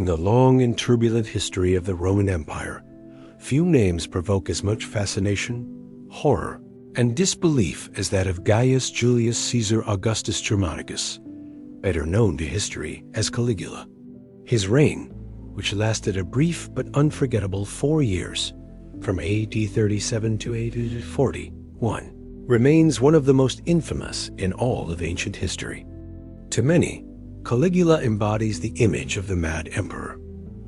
In the long and turbulent history of the Roman Empire, few names provoke as much fascination, horror, and disbelief as that of Gaius Julius Caesar Augustus Germanicus, better known to history as Caligula. His reign, which lasted a brief but unforgettable 4 years, from AD 37 to AD 41, remains one of the most infamous in all of ancient history. To many, Caligula embodies the image of the mad emperor,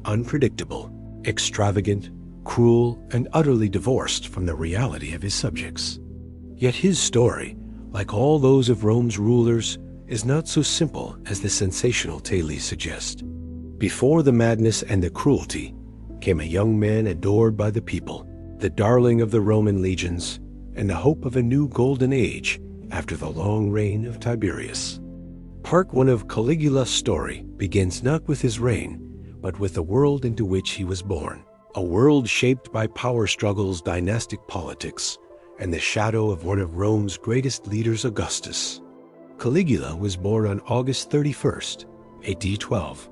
unpredictable, extravagant, cruel, and utterly divorced from the reality of his subjects. Yet his story, like all those of Rome's rulers, is not so simple as the sensational tales suggest. Before the madness and the cruelty came a young man adored by the people, the darling of the Roman legions, and the hope of a new golden age after the long reign of Tiberius. Part 1 of Caligula's story begins not with his reign, but with the world into which he was born, a world shaped by power struggles, dynastic politics, and the shadow of one of Rome's greatest leaders, Augustus. Caligula was born on August 31st, AD 12,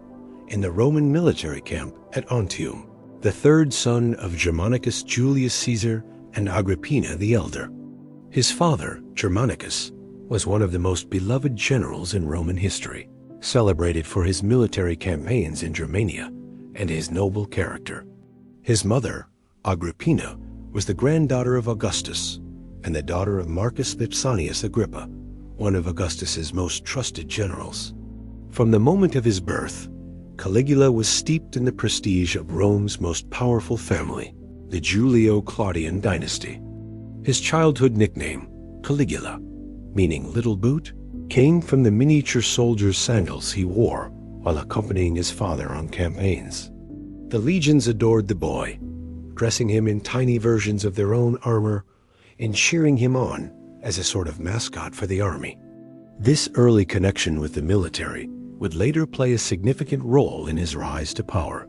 in the Roman military camp at Antium, the third son of Germanicus Julius Caesar and Agrippina the Elder. His father, Germanicus, was one of the most beloved generals in Roman history, celebrated for his military campaigns in Germania and his noble character. His mother, Agrippina, was the granddaughter of Augustus and the daughter of Marcus Vipsanius Agrippa, one of Augustus's most trusted generals. From the moment of his birth, Caligula was steeped in the prestige of Rome's most powerful family, the Julio-Claudian dynasty. His childhood nickname, Caligula, meaning little boot, came from the miniature soldier's sandals he wore while accompanying his father on campaigns. The legions adored the boy, dressing him in tiny versions of their own armor and cheering him on as a sort of mascot for the army. This early connection with the military would later play a significant role in his rise to power.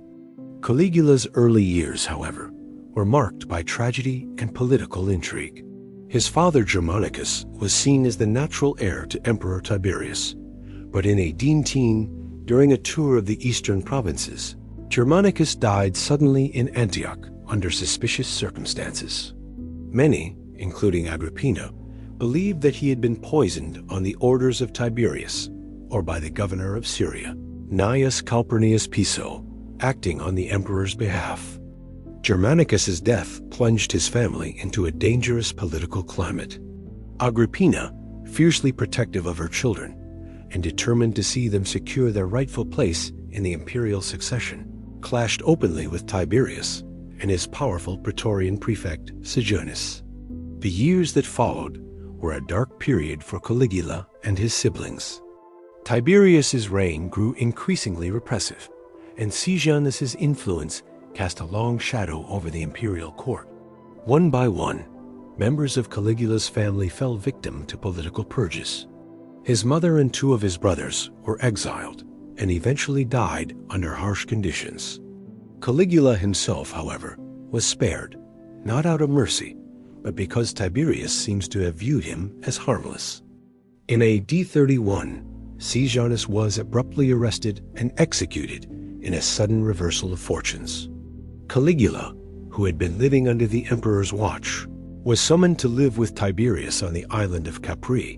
Caligula's early years, however, were marked by tragedy and political intrigue. His father Germanicus was seen as the natural heir to Emperor Tiberius, but in AD 10, during a tour of the eastern provinces, Germanicus died suddenly in Antioch under suspicious circumstances. Many, including Agrippina, believed that he had been poisoned on the orders of Tiberius, or by the governor of Syria, Gnaeus Calpurnius Piso, acting on the emperor's behalf. Germanicus's death plunged his family into a dangerous political climate. Agrippina, fiercely protective of her children and determined to see them secure their rightful place in the imperial succession, clashed openly with Tiberius and his powerful Praetorian prefect Sejanus. The years that followed were a dark period for Caligula and his siblings. Tiberius's reign grew increasingly repressive, and Sejanus's influence cast a long shadow over the imperial court. One by one, members of Caligula's family fell victim to political purges. His mother and 2 of his brothers were exiled and eventually died under harsh conditions. Caligula himself, however, was spared, not out of mercy, but because Tiberius seems to have viewed him as harmless. In AD 31, Sejanus was abruptly arrested and executed in a sudden reversal of fortunes. Caligula, who had been living under the emperor's watch, was summoned to live with Tiberius on the island of Capri.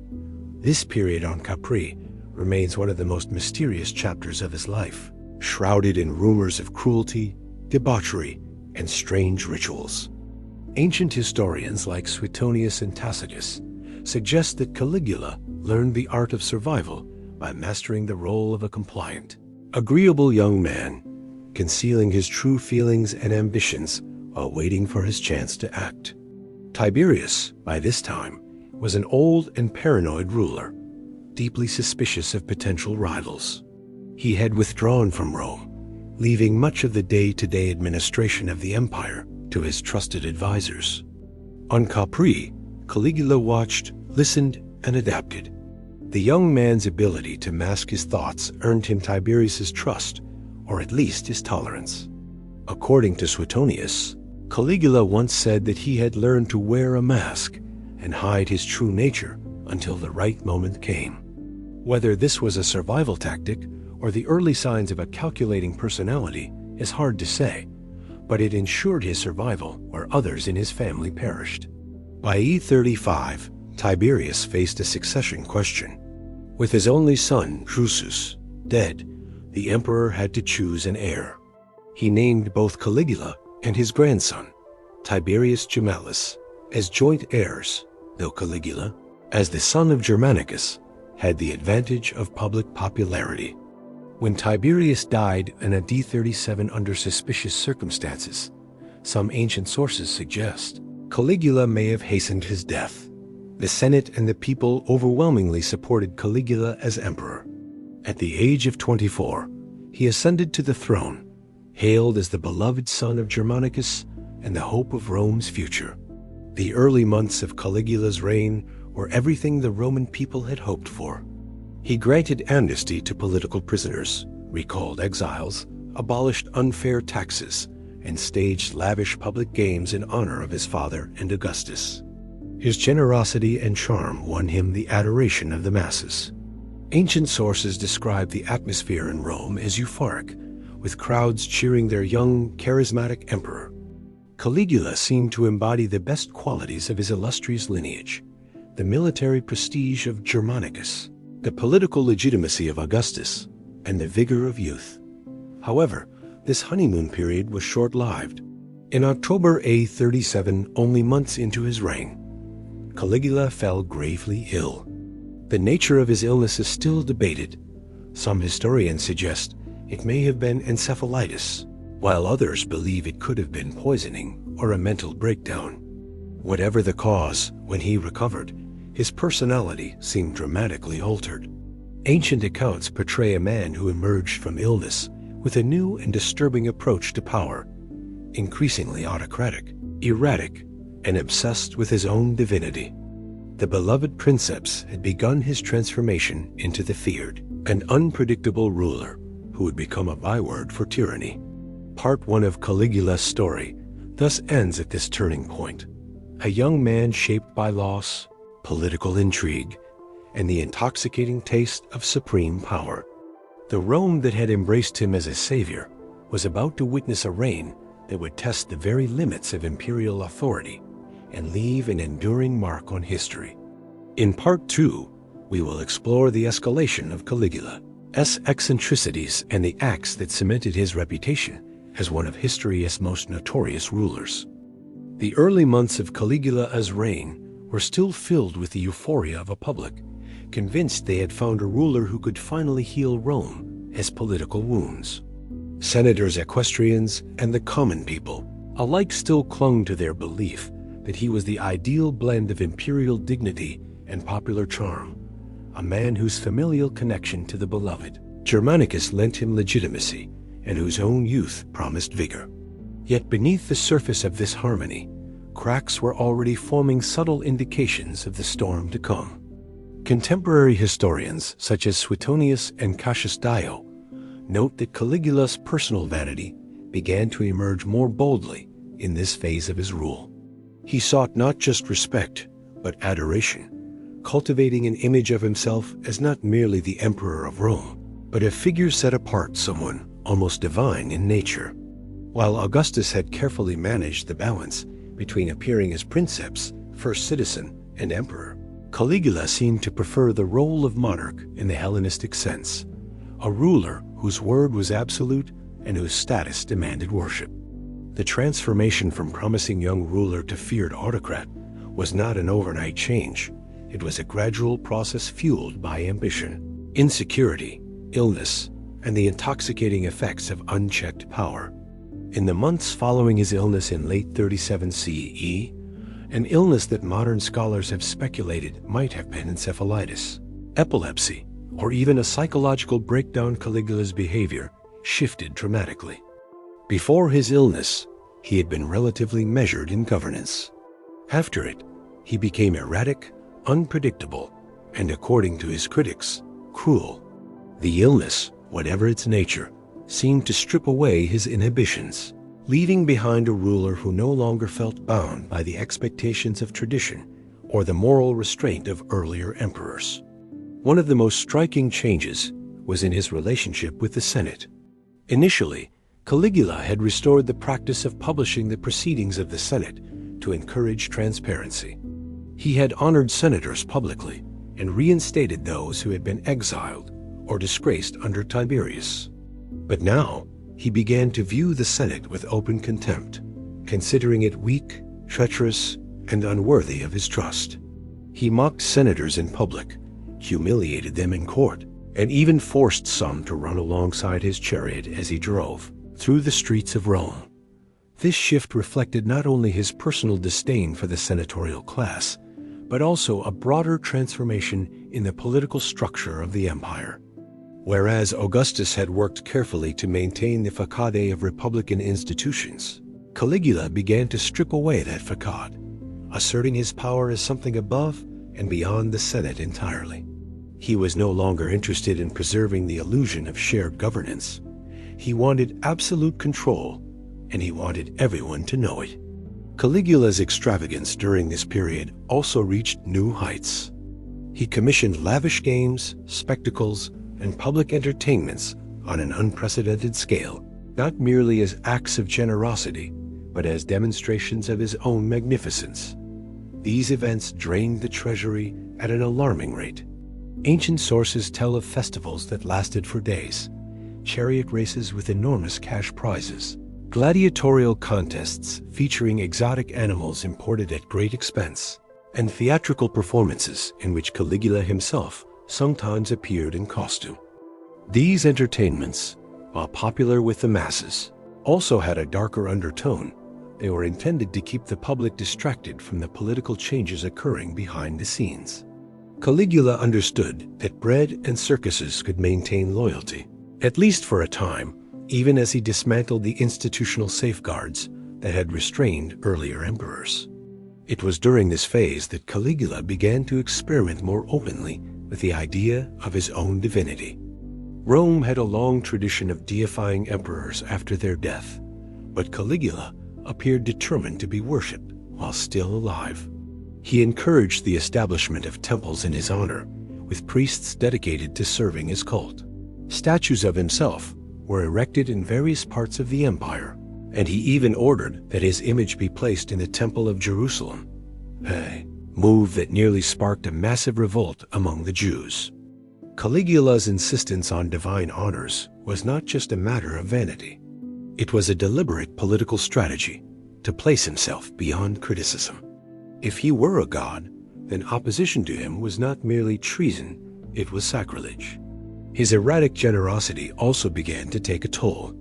This period on Capri remains one of the most mysterious chapters of his life, shrouded in rumors of cruelty, debauchery, and strange rituals. Ancient historians like Suetonius and Tacitus suggest that Caligula learned the art of survival by mastering the role of a compliant, agreeable young man, concealing his true feelings and ambitions while waiting for his chance to act. Tiberius, by this time, was an old and paranoid ruler, deeply suspicious of potential rivals. He had withdrawn from Rome, leaving much of the day-to-day administration of the empire to his trusted advisors. On Capri, Caligula watched, listened, and adapted. The young man's ability to mask his thoughts earned him Tiberius's trust, or at least his tolerance. According to Suetonius, Caligula once said that he had learned to wear a mask and hide his true nature until the right moment came. Whether this was a survival tactic or the early signs of a calculating personality is hard to say, but it ensured his survival where others in his family perished. By E35, Tiberius faced a succession question. With his only son, Drusus, dead, the emperor had to choose an heir. He named both Caligula and his grandson, Tiberius Gemellus, as joint heirs, though Caligula, as the son of Germanicus, had the advantage of public popularity. When Tiberius died in a D37 under suspicious circumstances, some ancient sources suggest Caligula may have hastened his death. The Senate and the people overwhelmingly supported Caligula as emperor. At the age of 24, he ascended to the throne, hailed as the beloved son of Germanicus and the hope of Rome's future. The early months of Caligula's reign were everything the Roman people had hoped for. He granted amnesty to political prisoners, recalled exiles, abolished unfair taxes, and staged lavish public games in honor of his father and Augustus. His generosity and charm won him the adoration of the masses. Ancient sources describe the atmosphere in Rome as euphoric, with crowds cheering their young, charismatic emperor. Caligula seemed to embody the best qualities of his illustrious lineage: the military prestige of Germanicus, the political legitimacy of Augustus, and the vigor of youth. However, this honeymoon period was short-lived. In October A37, only months into his reign, Caligula fell gravely ill. The nature of his illness is still debated. Some historians suggest it may have been encephalitis, while others believe it could have been poisoning or a mental breakdown. Whatever the cause, when he recovered, his personality seemed dramatically altered. Ancient accounts portray a man who emerged from illness with a new and disturbing approach to power, increasingly autocratic, erratic, and obsessed with his own divinity. The beloved princeps had begun his transformation into the feared and unpredictable ruler who would become a byword for tyranny. Part 1 of Caligula's story thus ends at this turning point. A young man shaped by loss, political intrigue, and the intoxicating taste of supreme power. The Rome that had embraced him as a savior was about to witness a reign that would test the very limits of imperial authority and leave an enduring mark on history. In Part 2, we will explore the escalation of Caligula's eccentricities and the acts that cemented his reputation as one of history's most notorious rulers. The early months of Caligula's reign were still filled with the euphoria of a public convinced they had found a ruler who could finally heal Rome's political wounds. Senators, equestrians, and the common people alike still clung to their belief that he was the ideal blend of imperial dignity and popular charm, a man whose familial connection to the beloved Germanicus lent him legitimacy and whose own youth promised vigor. Yet beneath the surface of this harmony, cracks were already forming subtle indications of the storm to come. Contemporary historians such as Suetonius and Cassius Dio note that Caligula's personal vanity began to emerge more boldly in this phase of his rule. He sought not just respect, but adoration, cultivating an image of himself as not merely the emperor of Rome, but a figure set apart, someone almost divine in nature. While Augustus had carefully managed the balance between appearing as princeps, first citizen, and emperor, Caligula seemed to prefer the role of monarch in the Hellenistic sense, a ruler whose word was absolute and whose status demanded worship. The transformation from promising young ruler to feared autocrat was not an overnight change. It was a gradual process fueled by ambition, insecurity, illness, and the intoxicating effects of unchecked power. In the months following his illness in late 37 CE, an illness that modern scholars have speculated might have been encephalitis, epilepsy, or even a psychological breakdown, Caligula's behavior shifted dramatically. Before his illness, he had been relatively measured in governance. After it, he became erratic, unpredictable, and according to his critics, cruel. The illness, whatever its nature, seemed to strip away his inhibitions, leaving behind a ruler who no longer felt bound by the expectations of tradition or the moral restraint of earlier emperors. One of the most striking changes was in his relationship with the Senate. Initially, Caligula had restored the practice of publishing the proceedings of the Senate to encourage transparency. He had honored senators publicly and reinstated those who had been exiled or disgraced under Tiberius. But now, he began to view the Senate with open contempt, considering it weak, treacherous, and unworthy of his trust. He mocked senators in public, humiliated them in court, and even forced some to run alongside his chariot as he drove through the streets of Rome. This shift reflected not only his personal disdain for the senatorial class, but also a broader transformation in the political structure of the empire. Whereas Augustus had worked carefully to maintain the facade of republican institutions, Caligula began to strip away that facade, asserting his power as something above and beyond the Senate entirely. He was no longer interested in preserving the illusion of shared governance. He wanted absolute control, and he wanted everyone to know it. Caligula's extravagance during this period also reached new heights. He commissioned lavish games, spectacles, and public entertainments on an unprecedented scale, not merely as acts of generosity, but as demonstrations of his own magnificence. These events drained the treasury at an alarming rate. Ancient sources tell of festivals that lasted for days, chariot races with enormous cash prizes, gladiatorial contests featuring exotic animals imported at great expense, and theatrical performances in which Caligula himself sometimes appeared in costume. These entertainments, while popular with the masses, also had a darker undertone. They were intended to keep the public distracted from the political changes occurring behind the scenes. Caligula understood that bread and circuses could maintain loyalty, at least for a time, even as he dismantled the institutional safeguards that had restrained earlier emperors. It was during this phase that Caligula began to experiment more openly with the idea of his own divinity. Rome had a long tradition of deifying emperors after their death, but Caligula appeared determined to be worshipped while still alive. He encouraged the establishment of temples in his honor, with priests dedicated to serving his cult. Statues of himself were erected in various parts of the empire, and he even ordered that his image be placed in the Temple of Jerusalem, a move that nearly sparked a massive revolt among the Jews. Caligula's insistence on divine honors was not just a matter of vanity. It was a deliberate political strategy to place himself beyond criticism. If he were a god, then opposition to him was not merely treason, it was sacrilege. His erratic generosity also began to take a toll.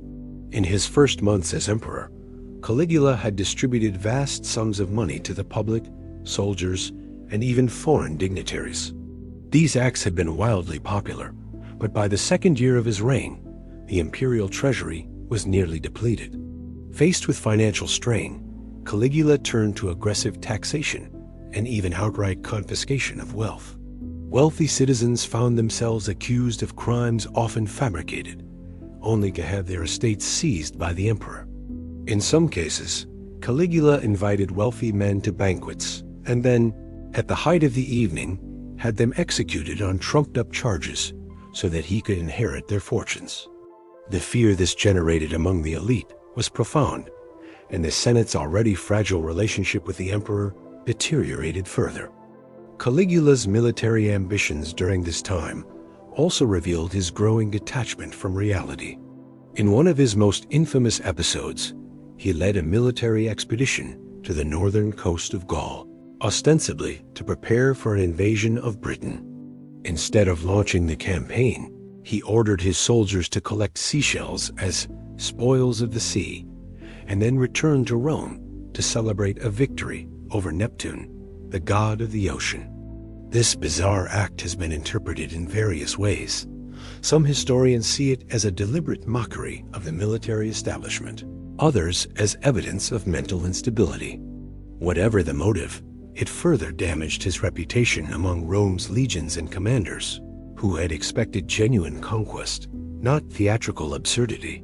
In his first months as emperor, Caligula had distributed vast sums of money to the public, soldiers, and even foreign dignitaries. These acts had been wildly popular, but by the second year of his reign, the imperial treasury was nearly depleted. Faced with financial strain, Caligula turned to aggressive taxation and even outright confiscation of wealth. Wealthy citizens found themselves accused of crimes often fabricated, only to have their estates seized by the emperor. In some cases, Caligula invited wealthy men to banquets and then, at the height of the evening, had them executed on trumped-up charges so that he could inherit their fortunes. The fear this generated among the elite was profound, and the Senate's already fragile relationship with the emperor deteriorated further. Caligula's military ambitions during this time also revealed his growing detachment from reality. In one of his most infamous episodes, he led a military expedition to the northern coast of Gaul, ostensibly to prepare for an invasion of Britain. Instead of launching the campaign, he ordered his soldiers to collect seashells as spoils of the sea, and then return to Rome to celebrate a victory over Neptune, the god of the ocean. This bizarre act has been interpreted in various ways. Some historians see it as a deliberate mockery of the military establishment, others as evidence of mental instability. Whatever the motive, it further damaged his reputation among Rome's legions and commanders, who had expected genuine conquest, not theatrical absurdity.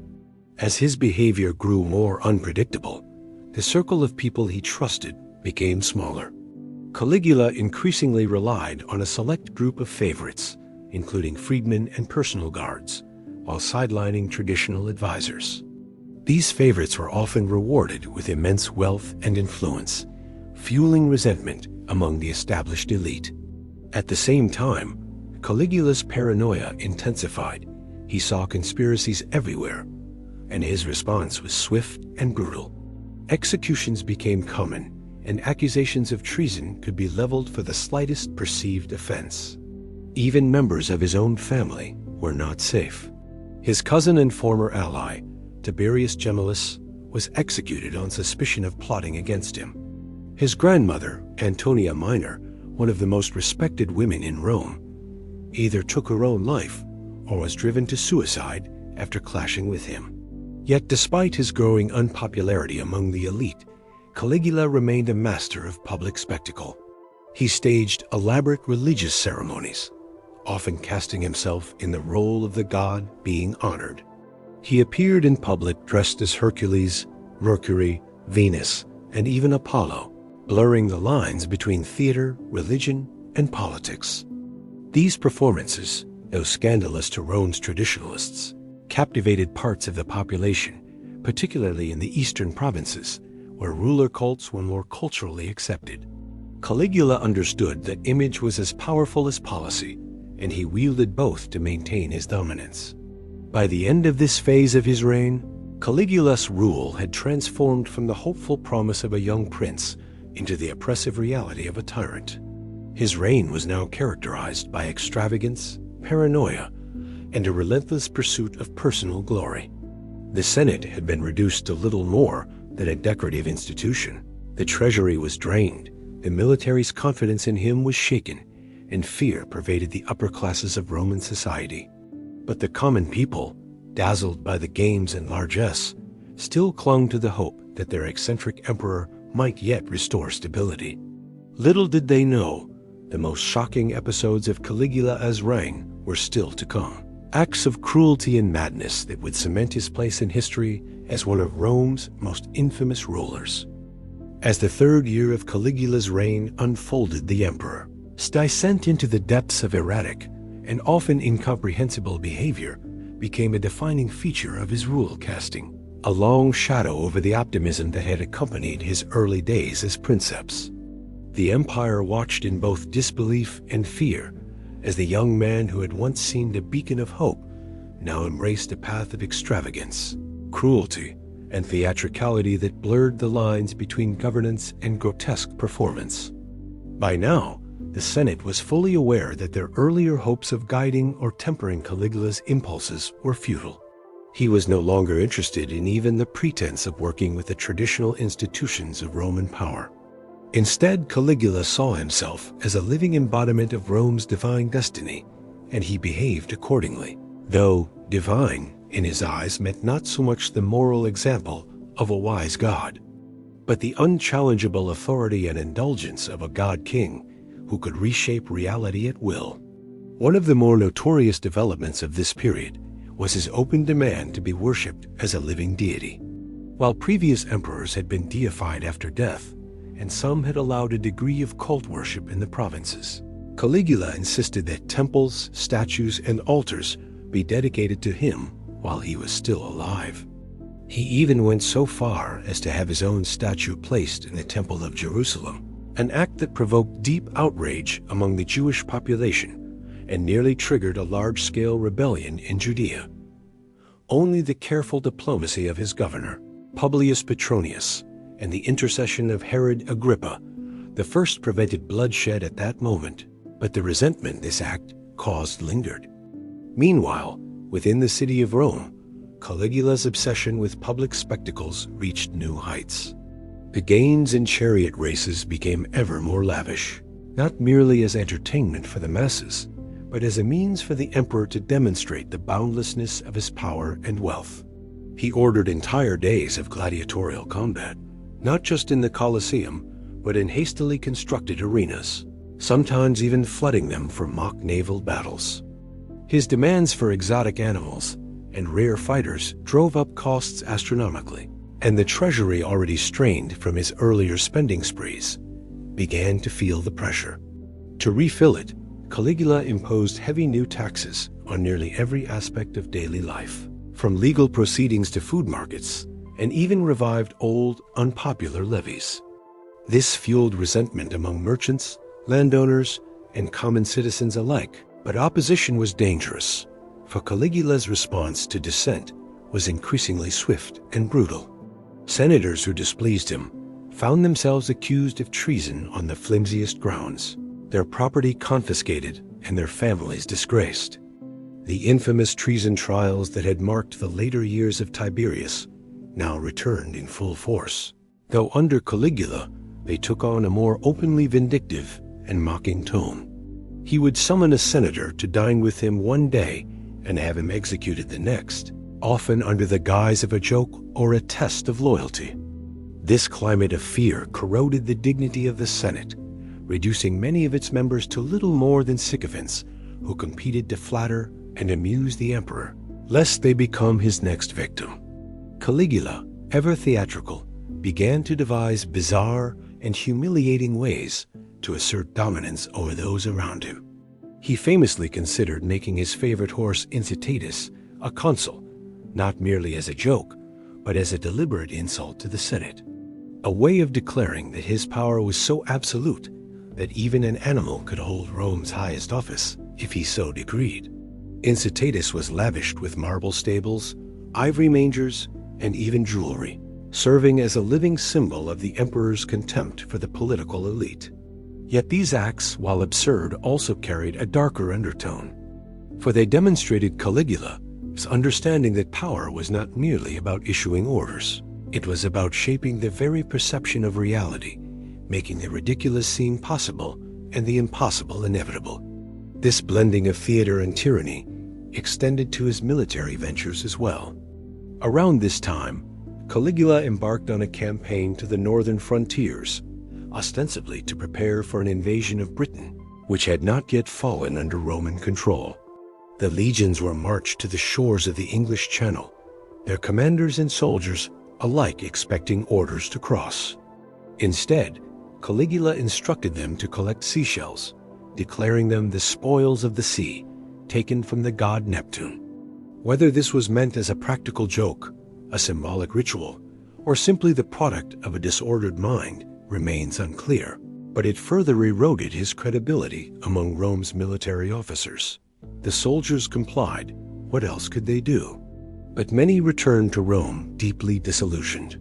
As his behavior grew more unpredictable, the circle of people he trusted became smaller. Caligula increasingly relied on a select group of favorites, including freedmen and personal guards, while sidelining traditional advisors. These favorites were often rewarded with immense wealth and influence, fueling resentment among the established elite. At the same time, Caligula's paranoia intensified. He saw conspiracies everywhere, and his response was swift and brutal. Executions became common, and accusations of treason could be leveled for the slightest perceived offense. Even members of his own family were not safe. His cousin and former ally, Tiberius Gemellus, was executed on suspicion of plotting against him. His grandmother, Antonia Minor, one of the most respected women in Rome, either took her own life or was driven to suicide after clashing with him. Yet despite his growing unpopularity among the elite, Caligula remained a master of public spectacle. He staged elaborate religious ceremonies, often casting himself in the role of the god being honored. He appeared in public dressed as Hercules, Mercury, Venus, and even Apollo, blurring the lines between theater, religion, and politics. These performances, though scandalous to Rome's traditionalists, captivated parts of the population, particularly in the eastern provinces, where ruler cults were more culturally accepted. Caligula understood that image was as powerful as policy, and he wielded both to maintain his dominance. By the end of this phase of his reign, Caligula's rule had transformed from the hopeful promise of a young prince into the oppressive reality of a tyrant. His reign was now characterized by extravagance, paranoia, and a relentless pursuit of personal glory. The Senate had been reduced to little more than a decorative institution. The treasury was drained, the military's confidence in him was shaken, and fear pervaded the upper classes of Roman society. But the common people, dazzled by the games and largesse, still clung to the hope that their eccentric emperor might yet restore stability. Little did they know, the most shocking episodes of Caligula's reign were still to come. Acts of cruelty and madness that would cement his place in history as one of Rome's most infamous rulers. As the third year of Caligula's reign unfolded, the emperor's descent into the depths of erratic and often incomprehensible behavior became a defining feature of his rule, casting a long shadow over the optimism that had accompanied his early days as princeps. The empire watched in both disbelief and fear as the young man who had once seemed a beacon of hope now embraced a path of extravagance, cruelty, and theatricality that blurred the lines between governance and grotesque performance. By now, the Senate was fully aware that their earlier hopes of guiding or tempering Caligula's impulses were futile. He was no longer interested in even the pretense of working with the traditional institutions of Roman power. Instead, Caligula saw himself as a living embodiment of Rome's divine destiny, and he behaved accordingly, though divine in his eyes meant not so much the moral example of a wise god, but the unchallengeable authority and indulgence of a god-king who could reshape reality at will. One of the more notorious developments of this period was his open demand to be worshipped as a living deity. While previous emperors had been deified after death, and some had allowed a degree of cult worship in the provinces, Caligula insisted that temples, statues, and altars be dedicated to him while he was still alive. He even went so far as to have his own statue placed in the Temple of Jerusalem, an act that provoked deep outrage among the Jewish population and nearly triggered a large-scale rebellion in Judea. Only the careful diplomacy of his governor, Publius Petronius, and the intercession of Herod Agrippa, the first, prevented bloodshed at that moment, but the resentment this act caused lingered. Meanwhile, within the city of Rome, Caligula's obsession with public spectacles reached new heights. The games in chariot races became ever more lavish, not merely as entertainment for the masses, but as a means for the emperor to demonstrate the boundlessness of his power and wealth. He ordered entire days of gladiatorial combat, not just in the Colosseum, but in hastily constructed arenas, sometimes even flooding them for mock naval battles. His demands for exotic animals and rare fighters drove up costs astronomically, and the treasury, already strained from his earlier spending sprees, began to feel the pressure. To refill it, Caligula imposed heavy new taxes on nearly every aspect of daily life, from legal proceedings to food markets, and even revived old, unpopular levies. This fueled resentment among merchants, landowners, and common citizens alike, but opposition was dangerous, for Caligula's response to dissent was increasingly swift and brutal. Senators who displeased him found themselves accused of treason on the flimsiest grounds, their property confiscated and their families disgraced. The infamous treason trials that had marked the later years of Tiberius now returned in full force, though under Caligula they took on a more openly vindictive and mocking tone. He would summon a senator to dine with him one day and have him executed the next, often under the guise of a joke or a test of loyalty. This climate of fear corroded the dignity of the Senate, reducing many of its members to little more than sycophants who competed to flatter and amuse the emperor, lest they become his next victim. Caligula, ever theatrical, began to devise bizarre and humiliating ways to assert dominance over those around him. He famously considered making his favorite horse Incitatus a consul, not merely as a joke, but as a deliberate insult to the Senate, a way of declaring that his power was so absolute that even an animal could hold Rome's highest office if he so decreed. Incitatus was lavished with marble stables, ivory mangers, and even jewelry, serving as a living symbol of the emperor's contempt for the political elite. Yet these acts, while absurd, also carried a darker undertone, for they demonstrated Caligula's understanding that power was not merely about issuing orders. It was about shaping the very perception of reality, making the ridiculous seem possible and the impossible inevitable. This blending of theater and tyranny extended to his military ventures as well. Around this time, Caligula embarked on a campaign to the northern frontiers, ostensibly to prepare for an invasion of Britain, which had not yet fallen under Roman control. The legions were marched to the shores of the English Channel, their commanders and soldiers alike expecting orders to cross. Instead, Caligula instructed them to collect seashells, declaring them the spoils of the sea, taken from the god Neptune. Whether this was meant as a practical joke, a symbolic ritual, or simply the product of a disordered mind remains unclear, but it further eroded his credibility among Rome's military officers. The soldiers complied. What else could they do? But many returned to Rome deeply disillusioned.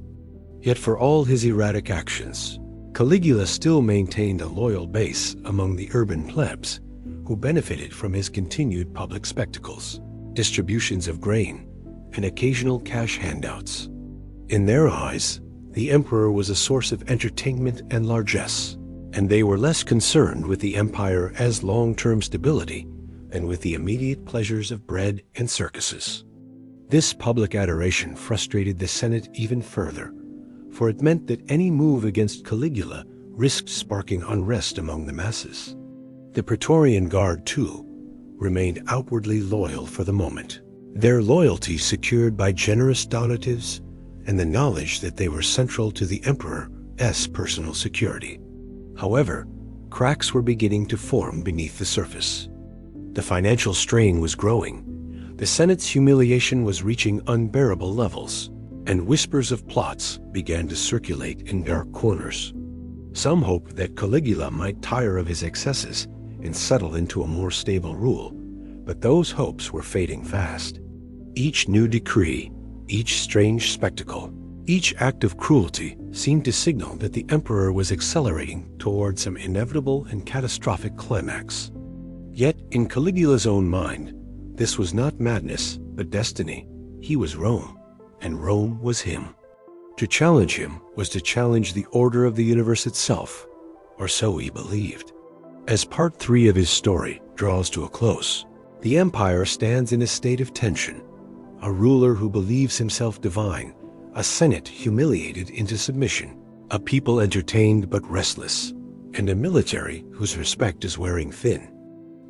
Yet for all his erratic actions, Caligula still maintained a loyal base among the urban plebs, who benefited from his continued public spectacles, distributions of grain, and occasional cash handouts. In their eyes, the emperor was a source of entertainment and largesse, and they were less concerned with the empire as long-term stability than with the immediate pleasures of bread and circuses. This public adoration frustrated the Senate even further, for it meant that any move against Caligula risked sparking unrest among the masses. The Praetorian Guard, too, remained outwardly loyal for the moment, their loyalty secured by generous donatives and the knowledge that they were central to the emperor's personal security. However, cracks were beginning to form beneath the surface. The financial strain was growing, the Senate's humiliation was reaching unbearable levels, and whispers of plots began to circulate in dark corners. Some hoped that Caligula might tire of his excesses and settle into a more stable rule, but those hopes were fading fast. Each new decree, each strange spectacle, each act of cruelty seemed to signal that the emperor was accelerating toward some inevitable and catastrophic climax. Yet, in Caligula's own mind, this was not madness, but destiny. He was Rome, and Rome was him. To challenge him was to challenge the order of the universe itself, or so he believed. As part 3 of his story draws to a close, the empire stands in a state of tension. A ruler who believes himself divine, a senate humiliated into submission, a people entertained but restless, and a military whose respect is wearing thin.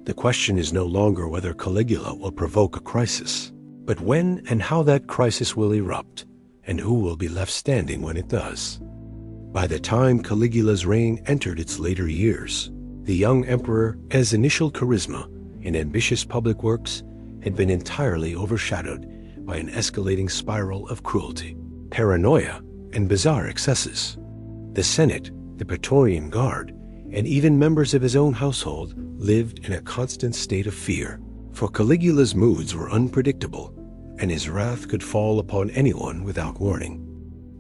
The question is no longer whether Caligula will provoke a crisis, but when and how that crisis will erupt, and who will be left standing when it does. By the time Caligula's reign entered its later years, The young emperor's initial charisma and ambitious public works had been entirely overshadowed by an escalating spiral of cruelty, paranoia, and bizarre excesses. The Senate, the Praetorian Guard, and even members of his own household lived in a constant state of fear, for Caligula's moods were unpredictable, and his wrath could fall upon anyone without warning.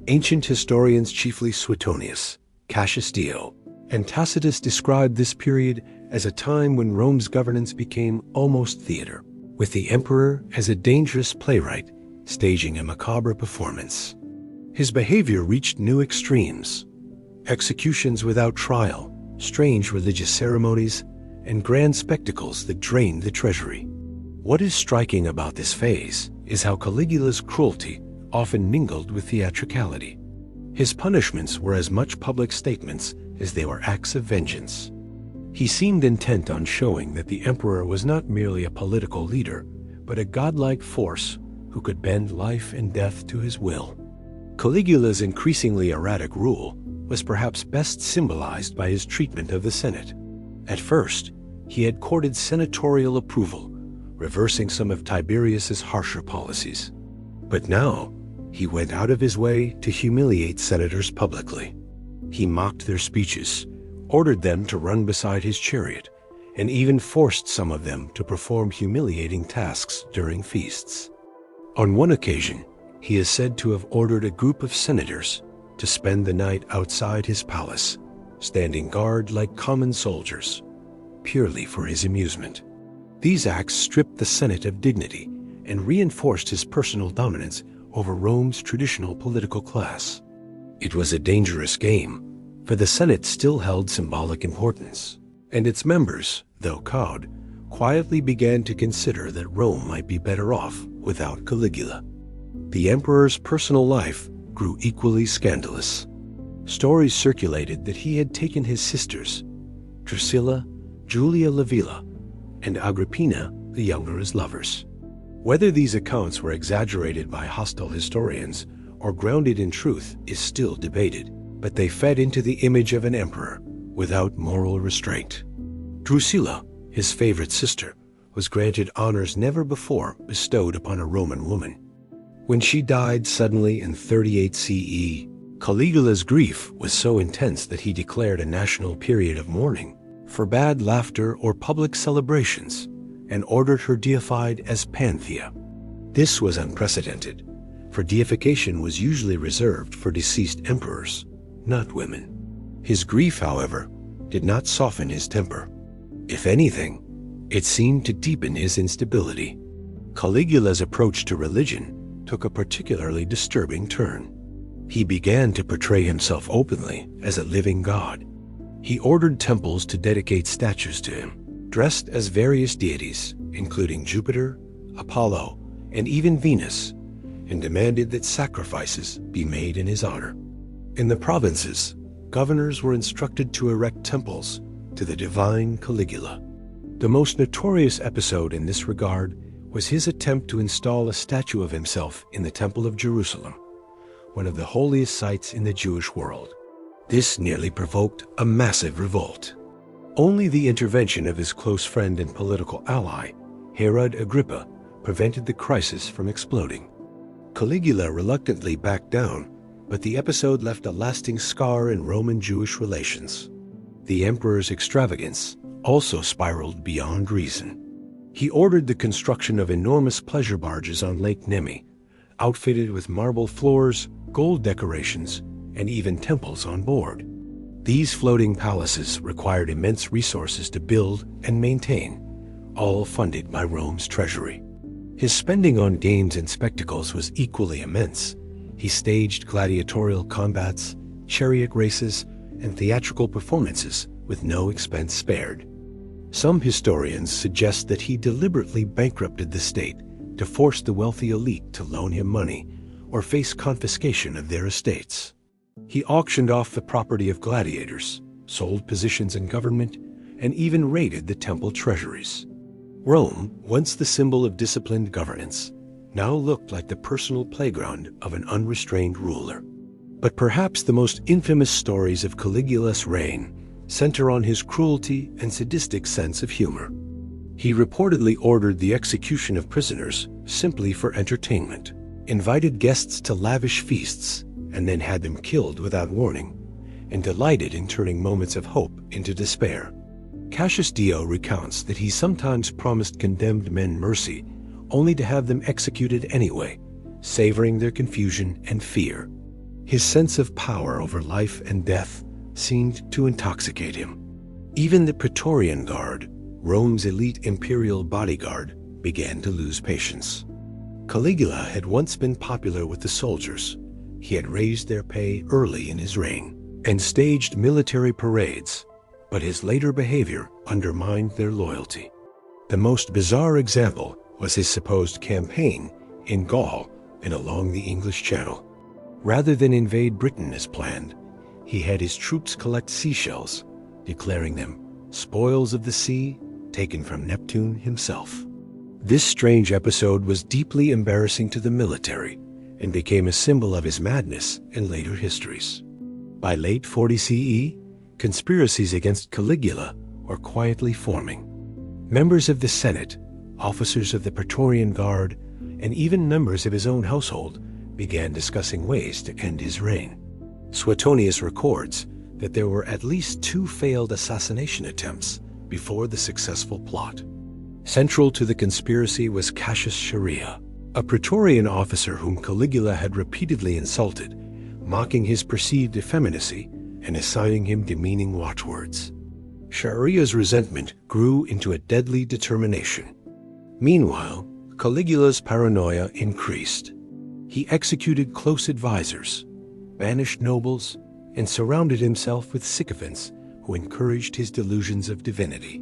Ancient historians, chiefly Suetonius, Cassius Dio, and Tacitus, described this period as a time when Rome's governance became almost theater, with the emperor as a dangerous playwright staging a macabre performance. His behavior reached new extremes: executions without trial, strange religious ceremonies, and grand spectacles that drained the treasury. What is striking about this phase is how Caligula's cruelty often mingled with theatricality. His punishments were as much public statements as they were acts of vengeance. He seemed intent on showing that the emperor was not merely a political leader, but a godlike force who could bend life and death to his will. Caligula's increasingly erratic rule was perhaps best symbolized by his treatment of the Senate. At first, he had courted senatorial approval, reversing some of Tiberius's harsher policies. But now, he went out of his way to humiliate senators publicly. He mocked their speeches, ordered them to run beside his chariot, and even forced some of them to perform humiliating tasks during feasts. On one occasion, he is said to have ordered a group of senators to spend the night outside his palace, standing guard like common soldiers, purely for his amusement. These acts stripped the Senate of dignity and reinforced his personal dominance over Rome's traditional political class. It was a dangerous game, for the Senate still held symbolic importance, and its members, though cowed, quietly began to consider that Rome might be better off without Caligula. The emperor's personal life grew equally scandalous. Stories circulated that he had taken his sisters, Drusilla, Julia Livilla, and Agrippina the Younger, as lovers. Whether these accounts were exaggerated by hostile historians or grounded in truth is still debated, but they fed into the image of an emperor without moral restraint. Drusilla, his favorite sister, was granted honors never before bestowed upon a Roman woman. When she died suddenly in 38 CE, Caligula's grief was so intense that he declared a national period of mourning, forbade laughter or public celebrations, and ordered her deified as Panthea. This was unprecedented, for deification was usually reserved for deceased emperors, not women. His grief, however, did not soften his temper. If anything, it seemed to deepen his instability. Caligula's approach to religion took a particularly disturbing turn. He began to portray himself openly as a living god. He ordered temples to dedicate statues to him, dressed as various deities, including Jupiter, Apollo, and even Venus, and demanded that sacrifices be made in his honor. In the provinces, governors were instructed to erect temples to the divine Caligula. The most notorious episode in this regard was his attempt to install a statue of himself in the Temple of Jerusalem, one of the holiest sites in the Jewish world. This nearly provoked a massive revolt. Only the intervention of his close friend and political ally, Herod Agrippa, prevented the crisis from exploding. Caligula reluctantly backed down, but the episode left a lasting scar in Roman-Jewish relations. The emperor's extravagance also spiraled beyond reason. He ordered the construction of enormous pleasure barges on Lake Nemi, outfitted with marble floors, gold decorations, and even temples on board. These floating palaces required immense resources to build and maintain, all funded by Rome's treasury. His spending on games and spectacles was equally immense. He staged gladiatorial combats, chariot races, and theatrical performances with no expense spared. Some historians suggest that he deliberately bankrupted the state to force the wealthy elite to loan him money or face confiscation of their estates. He auctioned off the property of gladiators, sold positions in government, and even raided the temple treasuries. Rome, once the symbol of disciplined governance, now looked like the personal playground of an unrestrained ruler. But perhaps the most infamous stories of Caligula's reign center on his cruelty and sadistic sense of humor. He reportedly ordered the execution of prisoners simply for entertainment, invited guests to lavish feasts, and then had them killed without warning, and delighted in turning moments of hope into despair. Cassius Dio recounts that he sometimes promised condemned men mercy, only to have them executed anyway, savoring their confusion and fear. His sense of power over life and death seemed to intoxicate him. Even the Praetorian Guard, Rome's elite imperial bodyguard, began to lose patience. Caligula had once been popular with the soldiers. He had raised their pay early in his reign and staged military parades, but his later behavior undermined their loyalty. The most bizarre example was his supposed campaign in Gaul and along the English Channel. Rather than invade Britain as planned, he had his troops collect seashells, declaring them spoils of the sea taken from Neptune himself. This strange episode was deeply embarrassing to the military and became a symbol of his madness in later histories. By late 40 CE, conspiracies against Caligula were quietly forming. Members of the Senate, officers of the Praetorian Guard, and even members of his own household began discussing ways to end his reign. Suetonius records that there were at least 2 failed assassination attempts before the successful plot. Central to the conspiracy was Cassius Chaerea, a Praetorian officer whom Caligula had repeatedly insulted, mocking his perceived effeminacy and assigning him demeaning watchwords. Chaerea's resentment grew into a deadly determination. Meanwhile, Caligula's paranoia increased. He executed close advisors, banished nobles, and surrounded himself with sycophants who encouraged his delusions of divinity.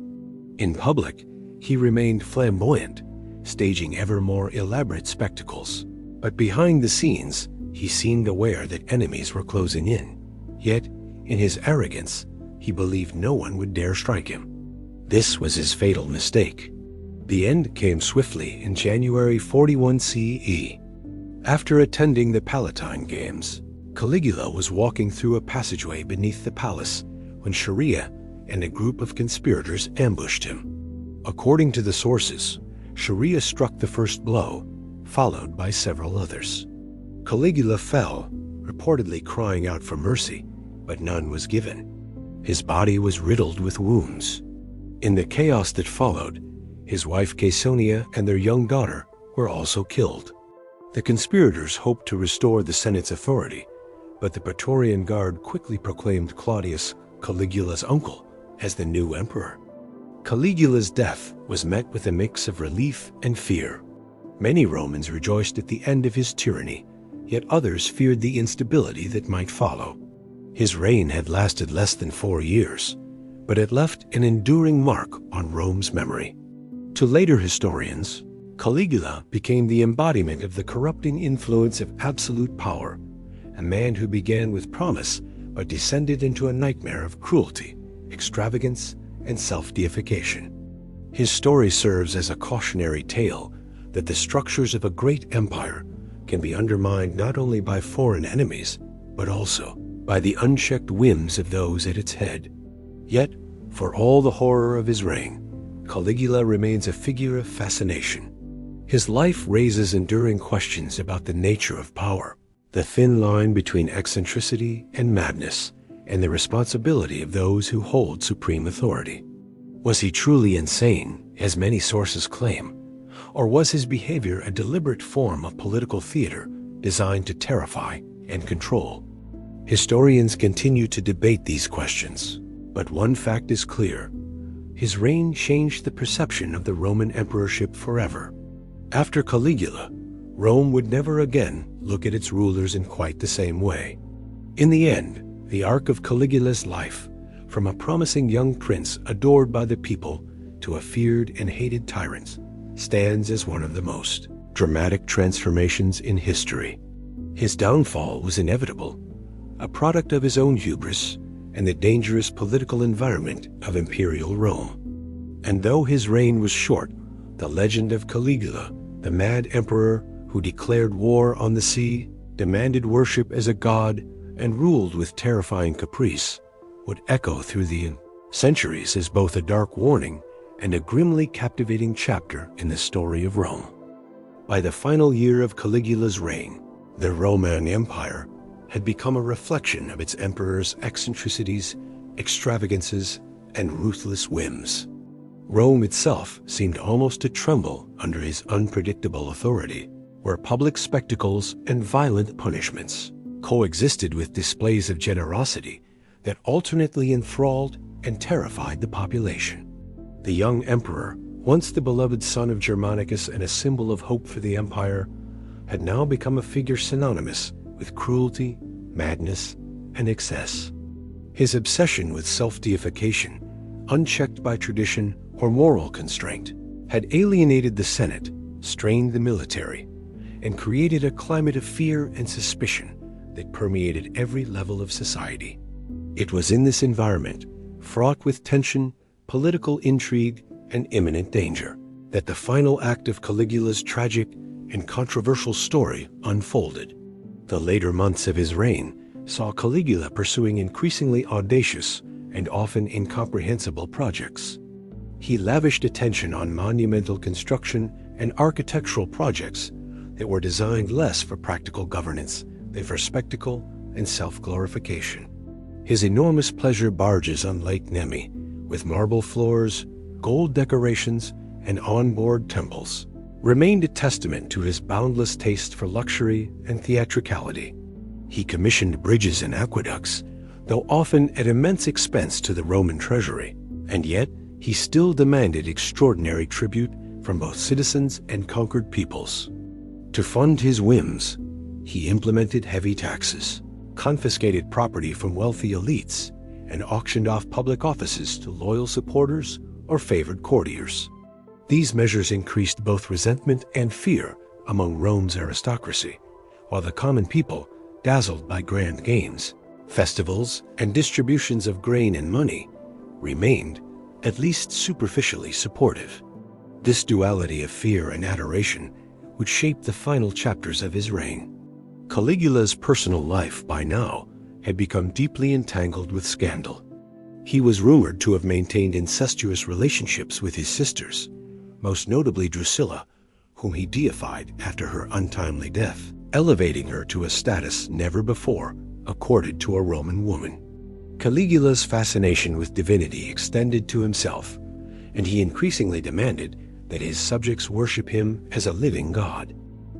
In public, he remained flamboyant, staging ever more elaborate spectacles. But behind the scenes, he seemed aware that enemies were closing in. Yet, in his arrogance, he believed no one would dare strike him. This was his fatal mistake. The end came swiftly in January 41 CE. After attending the Palatine Games, Caligula was walking through a passageway beneath the palace when Chaerea and a group of conspirators ambushed him. According to the sources, Chaerea struck the first blow, followed by several others. Caligula fell, reportedly crying out for mercy, but none was given. His body was riddled with wounds. In the chaos that followed, his wife Caesonia and their young daughter were also killed. The conspirators hoped to restore the Senate's authority, but the Praetorian Guard quickly proclaimed Claudius, Caligula's uncle, as the new emperor. Caligula's death was met with a mix of relief and fear. Many Romans rejoiced at the end of his tyranny, yet others feared the instability that might follow. His reign had lasted less than 4 years, but it left an enduring mark on Rome's memory. To later historians, Caligula became the embodiment of the corrupting influence of absolute power, a man who began with promise but descended into a nightmare of cruelty, extravagance, and self-deification. His story serves as a cautionary tale that the structures of a great empire can be undermined not only by foreign enemies, but also by the unchecked whims of those at its head. Yet, for all the horror of his reign, Caligula remains a figure of fascination. His life raises enduring questions about the nature of power, the thin line between eccentricity and madness, and the responsibility of those who hold supreme authority. Was he truly insane, as many sources claim, or was his behavior a deliberate form of political theater designed to terrify and control? Historians continue to debate these questions, but one fact is clear. His reign changed the perception of the Roman emperorship forever. After Caligula, Rome would never again look at its rulers in quite the same way. In the end, the arc of Caligula's life, from a promising young prince adored by the people to a feared and hated tyrant, stands as one of the most dramatic transformations in history. His downfall was inevitable, a product of his own hubris and the dangerous political environment of imperial Rome. And though his reign was short, the legend of Caligula, the mad emperor who declared war on the sea, demanded worship as a god, and ruled with terrifying caprice, would echo through the centuries as both a dark warning and a grimly captivating chapter in the story of Rome. By the final year of Caligula's reign, the Roman Empire had become a reflection of its emperor's eccentricities, extravagances, and ruthless whims. Rome itself seemed almost to tremble under his unpredictable authority, where public spectacles and violent punishments coexisted with displays of generosity that alternately enthralled and terrified the population. The young emperor, once the beloved son of Germanicus and a symbol of hope for the empire, had now become a figure synonymous with cruelty, madness, and excess. His obsession with self-deification, unchecked by tradition or moral constraint, had alienated the Senate, strained the military, and created a climate of fear and suspicion that permeated every level of society. It was in this environment, fraught with tension, political intrigue, and imminent danger, that the final act of Caligula's tragic and controversial story unfolded. The later months of his reign saw Caligula pursuing increasingly audacious and often incomprehensible projects. He lavished attention on monumental construction and architectural projects that were designed less for practical governance than for spectacle and self-glorification. His enormous pleasure barges on Lake Nemi, with marble floors, gold decorations, and on-board temples, remained a testament to his boundless taste for luxury and theatricality. He commissioned bridges and aqueducts, though often at immense expense to the Roman treasury, and yet he still demanded extraordinary tribute from both citizens and conquered peoples. To fund his whims, he implemented heavy taxes, confiscated property from wealthy elites, and auctioned off public offices to loyal supporters or favored courtiers. These measures increased both resentment and fear among Rome's aristocracy, while the common people, dazzled by grand games, festivals, and distributions of grain and money, remained, at least superficially, supportive. This duality of fear and adoration would shape the final chapters of his reign. Caligula's personal life by now had become deeply entangled with scandal. He was rumored to have maintained incestuous relationships with his sisters, most notably Drusilla, whom he deified after her untimely death, elevating her to a status never before accorded to a Roman woman. Caligula's fascination with divinity extended to himself, and he increasingly demanded that his subjects worship him as a living god.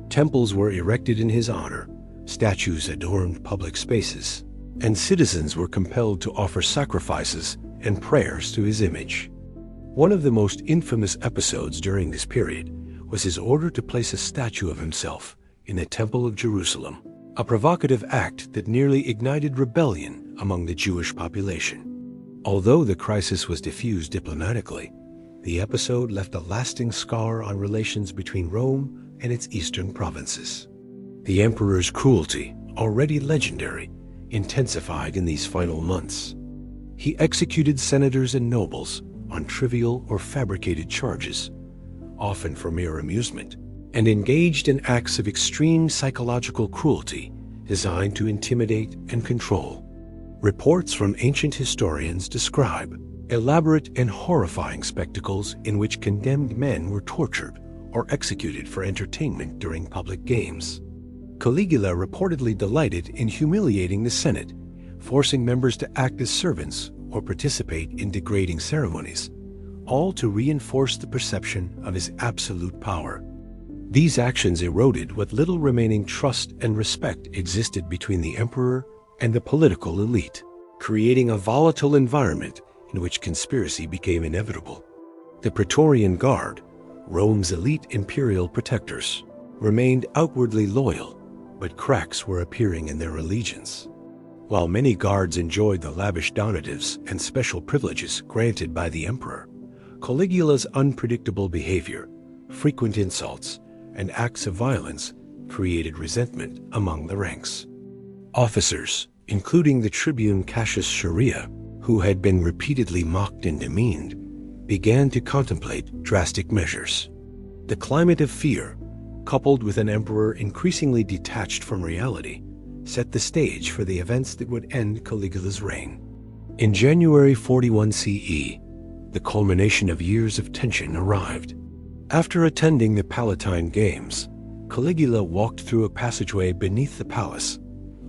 Temples were erected in his honor, statues adorned public spaces, and citizens were compelled to offer sacrifices and prayers to his image. One of the most infamous episodes during this period was his order to place a statue of himself in the Temple of Jerusalem, a provocative act that nearly ignited rebellion among the Jewish population. Although the crisis was diffused diplomatically, the episode left a lasting scar on relations between Rome and its eastern provinces. The emperor's cruelty, already legendary, intensified in these final months. He executed senators and nobles on trivial or fabricated charges, often for mere amusement, and engaged in acts of extreme psychological cruelty designed to intimidate and control. Reports from ancient historians describe elaborate and horrifying spectacles in which condemned men were tortured or executed for entertainment during public games. Caligula reportedly delighted in humiliating the Senate, forcing members to act as servants or participate in degrading ceremonies, all to reinforce the perception of his absolute power. These actions eroded what little remaining trust and respect existed between the emperor and the political elite, creating a volatile environment in which conspiracy became inevitable. The Praetorian Guard, Rome's elite imperial protectors, remained outwardly loyal, but cracks were appearing in their allegiance. While many guards enjoyed the lavish donatives and special privileges granted by the emperor, Caligula's unpredictable behavior, frequent insults, and acts of violence created resentment among the ranks. Officers, including the tribune Cassius Chaerea, who had been repeatedly mocked and demeaned, began to contemplate drastic measures. The climate of fear, coupled with an emperor increasingly detached from reality, set the stage for the events that would end Caligula's reign. In January 41 CE, the culmination of years of tension arrived. After attending the Palatine Games, Caligula walked through a passageway beneath the palace,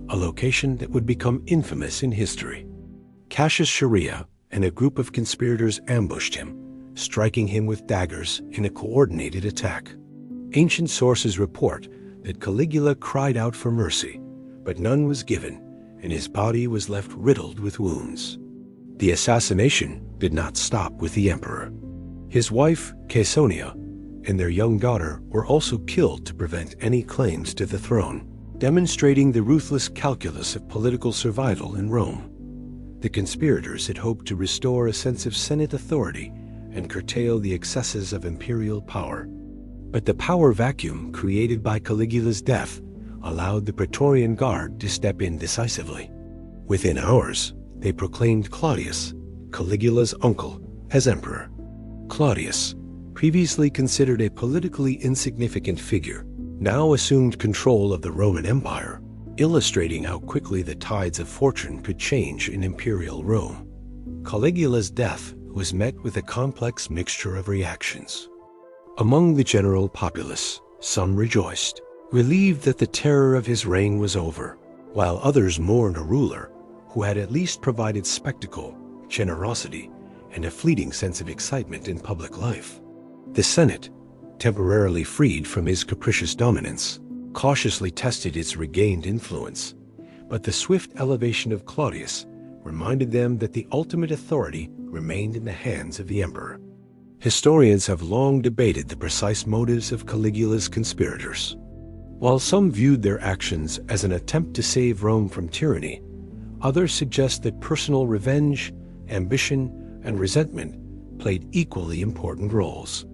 a location that would become infamous in history. Cassius Sharia and a group of conspirators ambushed him, striking him with daggers in a coordinated attack. Ancient sources report that Caligula cried out for mercy, but none was given, and his body was left riddled with wounds. The assassination did not stop with the emperor. His wife, Caesonia, and their young daughter were also killed to prevent any claims to the throne, demonstrating the ruthless calculus of political survival in Rome. The conspirators had hoped to restore a sense of Senate authority and curtail the excesses of imperial power. But the power vacuum created by Caligula's death allowed the Praetorian Guard to step in decisively. Within hours, they proclaimed Claudius, Caligula's uncle, as emperor. Claudius, previously considered a politically insignificant figure, now assumed control of the Roman Empire, illustrating how quickly the tides of fortune could change in imperial Rome. Caligula's death was met with a complex mixture of reactions. Among the general populace, some rejoiced, relieved that the terror of his reign was over, while others mourned a ruler who had at least provided spectacle, generosity, and a fleeting sense of excitement in public life. The Senate, temporarily freed from his capricious dominance, cautiously tested its regained influence, but the swift elevation of Claudius reminded them that the ultimate authority remained in the hands of the emperor. Historians have long debated the precise motives of Caligula's conspirators. While some viewed their actions as an attempt to save Rome from tyranny, others suggest that personal revenge, ambition, and resentment played equally important roles.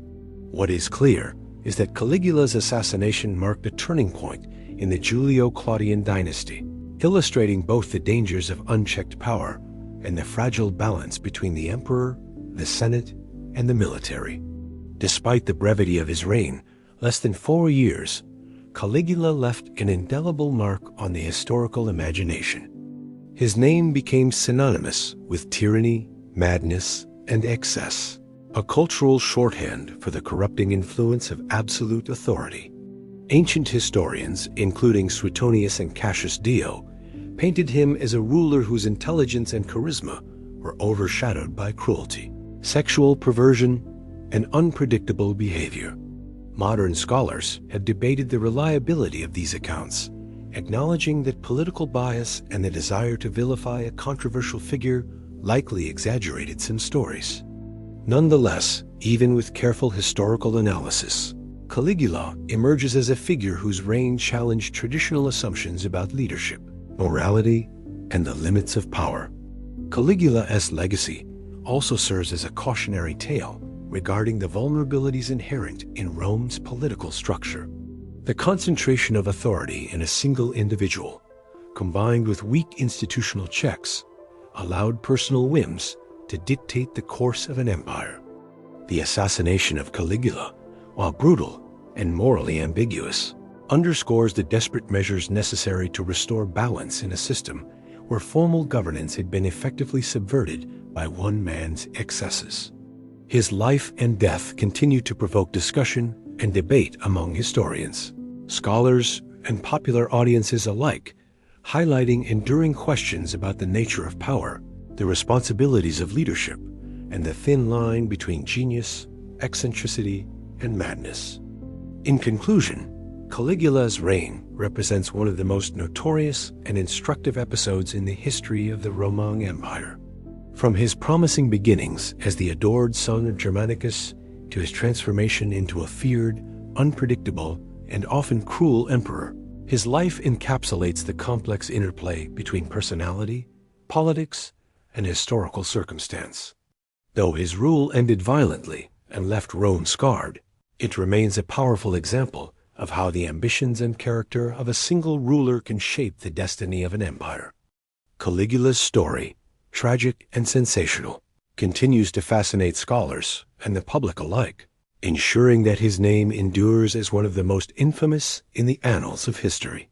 What is clear is that Caligula's assassination marked a turning point in the Julio-Claudian dynasty, illustrating both the dangers of unchecked power and the fragile balance between the emperor, the Senate, and the military. Despite the brevity of his reign, less than 4 years, Caligula left an indelible mark on the historical imagination. His name became synonymous with tyranny, madness, and excess, a cultural shorthand for the corrupting influence of absolute authority. Ancient historians, including Suetonius and Cassius Dio, painted him as a ruler whose intelligence and charisma were overshadowed by cruelty, sexual perversion, and unpredictable behavior. Modern scholars have debated the reliability of these accounts, acknowledging that political bias and the desire to vilify a controversial figure likely exaggerated some stories. Nonetheless, even with careful historical analysis, Caligula emerges as a figure whose reign challenged traditional assumptions about leadership, morality, and the limits of power. Caligula's legacy also serves as a cautionary tale regarding the vulnerabilities inherent in Rome's political structure. The concentration of authority in a single individual, combined with weak institutional checks, allowed personal whims to dictate the course of an empire. The assassination of Caligula, while brutal and morally ambiguous, underscores the desperate measures necessary to restore balance in a system where formal governance had been effectively subverted by one man's excesses. His life and death continue to provoke discussion and debate among historians, scholars, and popular audiences alike, highlighting enduring questions about the nature of power, the responsibilities of leadership, and the thin line between genius, eccentricity, and madness. In conclusion, Caligula's reign represents one of the most notorious and instructive episodes in the history of the Roman Empire. From his promising beginnings as the adored son of Germanicus to his transformation into a feared, unpredictable, and often cruel emperor, his life encapsulates the complex interplay between personality, politics, and historical circumstance. Though his rule ended violently and left Rome scarred, it remains a powerful example of how the ambitions and character of a single ruler can shape the destiny of an empire. Caligula's story, tragic and sensational, continues to fascinate scholars and the public alike, ensuring that his name endures as one of the most infamous in the annals of history.